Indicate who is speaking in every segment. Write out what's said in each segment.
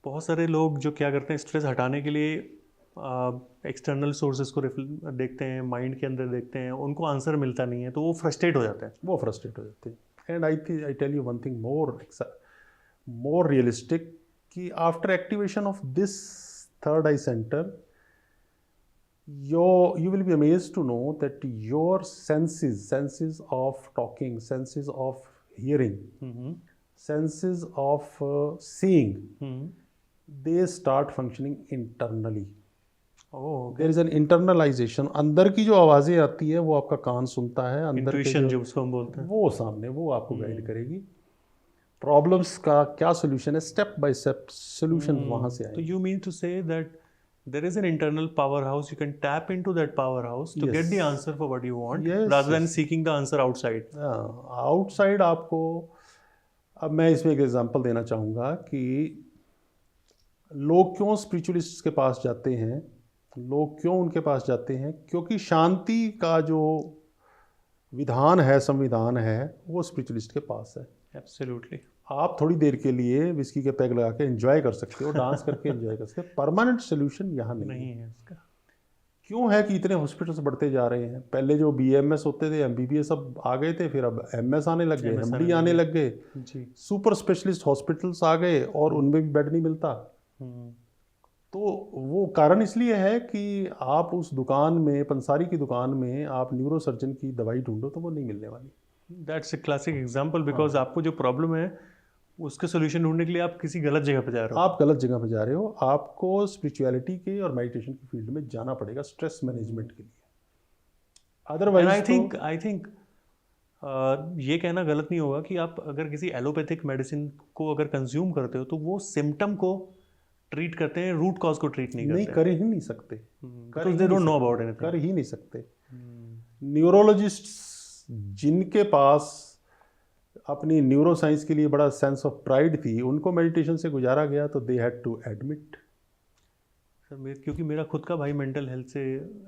Speaker 1: बहुत सारे लोग जो क्या करते हैं, स्ट्रेस हटाने के लिए एक्सटर्नल सोर्सेज को देखते हैं, माइंड के अंदर देखते हैं, उनको आंसर मिलता नहीं है तो वो फ्रस्ट्रेट हो जाते हैं।
Speaker 2: वो फ्रस्ट्रेट हो जाते हैं। And I tell you one thing more realistic, कि after activation of this third eye centre, you will be amazed to know that your senses of talking, senses of hearing, senses of seeing, they start functioning internally. There is an internalisation. अंदर की जो आवाज़ें आती है वो आपका कान सुनता है, अंदर के
Speaker 1: जो उसको हम बोलते हैं,
Speaker 2: वो सामने वो आपको गाइड करेगी। प्रॉब्लम्स का क्या सोल्यूशन है, स्टेप बाय स्टेप सोल्यूशन वहाँ से आएंगे।
Speaker 1: तो you mean to say that there is an internal powerhouse, you can tap into that powerhouse to get the answer for what you want, rather than seeking the answer outside.
Speaker 2: Outside आपको, अब मैं इसमें एक example देना चाहूँगा कि लोग क्यों स्पिरिचुअलिस्ट के पास जाते हैं, लोग क्यों उनके पास जाते हैं, क्योंकि शांति का जो विधान है, संविधान है, वो स्पिरिचुअलिस्ट के पास है।
Speaker 1: एब्सोल्युटली।
Speaker 2: आप थोड़ी देर के लिए विस्की के पैग लगा के एंजॉय कर सकते हो, डांस करके एंजॉय कर सकते हो, परमानेंट सोल्यूशन यहाँ नहीं
Speaker 1: है इसका।
Speaker 2: क्यों है कि इतने हॉस्पिटल्स बढ़ते जा रहे हैं? पहले जो BMS होते थे, MBBS सब आ गए थे, फिर अब MS आने लग गए, MD आने लग गए, सुपर स्पेशलिस्ट हॉस्पिटल्स आ गए और उनमें भी बेड नहीं मिलता। तो वो कारण इसलिए है कि आप उस दुकान में, पंसारी की दुकान में आप न्यूरो सर्जन की दवाई ढूंढो तो वो नहीं मिलने वाली।
Speaker 1: That's a classic example, because आपको जो प्रॉब्लम है उसके सोल्यूशन ढूंढने के लिए आप किसी गलत जगह पे जा रहे हो।
Speaker 2: आप गलत जगह पे जा रहे हो। आपको स्पिरिचुअलिटी के और मेडिटेशन की फील्ड में जाना पड़ेगा स्ट्रेस मैनेजमेंट के लिए। अदरवाइज
Speaker 1: आई थिंक ये कहना गलत नहीं होगा कि आप अगर किसी एलोपैथिक मेडिसिन को अगर कंज्यूम करते हो तो वो सिम्टम को ट्रीट करते हैं, रूट कॉज को ट्रीट नहीं करते।
Speaker 2: नहीं, कर ही नहीं सकते,
Speaker 1: they don't know about anything,
Speaker 2: कर ही नहीं सकते। न्यूरोलॉजिस्ट जिनके पास अपनी न्यूरो साइंस के लिए बड़ा सेंस ऑफ प्राइड थी, उनको मेडिटेशन से गुजारा गया तो they had to admit.
Speaker 1: Sir क्योंकि मेरा खुद का भाई मेंटल हेल्थ से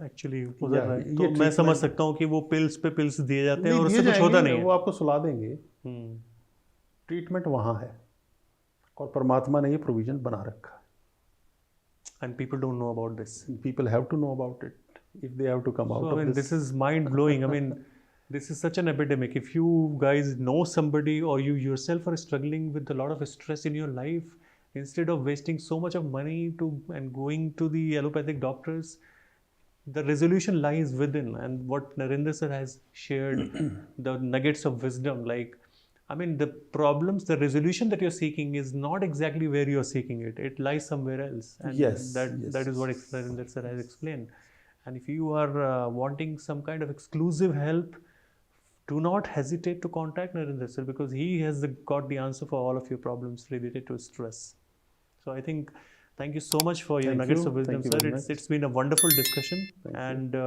Speaker 1: एक्चुअली गुजर रहा है, तो मैं समझ सकता हूँ कि वो पिल्स पे पिल्स दिए जाते हैं और उससे कुछ होता नहीं है।
Speaker 2: वो आपको सुला देंगे। ट्रीटमेंट वहाँ है और परमात्मा ने ये प्रोविजन बना रखा है।
Speaker 1: And people don't know about this.
Speaker 2: People have to know about it if they have to come out of this.
Speaker 1: This is mind blowing. I mean, this is such an epidemic. If you guys know somebody or you yourself are struggling with a lot of stress in your life, instead of wasting so much of money and going to the allopathic doctors, the resolution lies within. And what Narendra sir has shared, the nuggets of wisdom, like, I mean, the problems, the resolution that you're seeking is not exactly where you're seeking it. It lies somewhere else. And that is what Narendra sir has explained. And if you are wanting some kind of exclusive help, do not hesitate to contact Narendra sir, because he has got the answer for all of your problems related to stress. So I think, thank you so much for your nuggets of wisdom, sir. It's been a wonderful discussion. And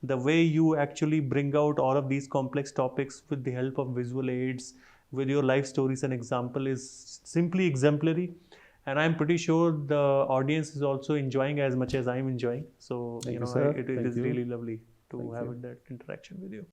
Speaker 1: the way you actually bring out all of these complex topics with the help of visual aids, with your life stories and example, is simply exemplary. And I'm pretty sure the audience is also enjoying as much as I'm enjoying. So, it is really lovely to have that interaction with you.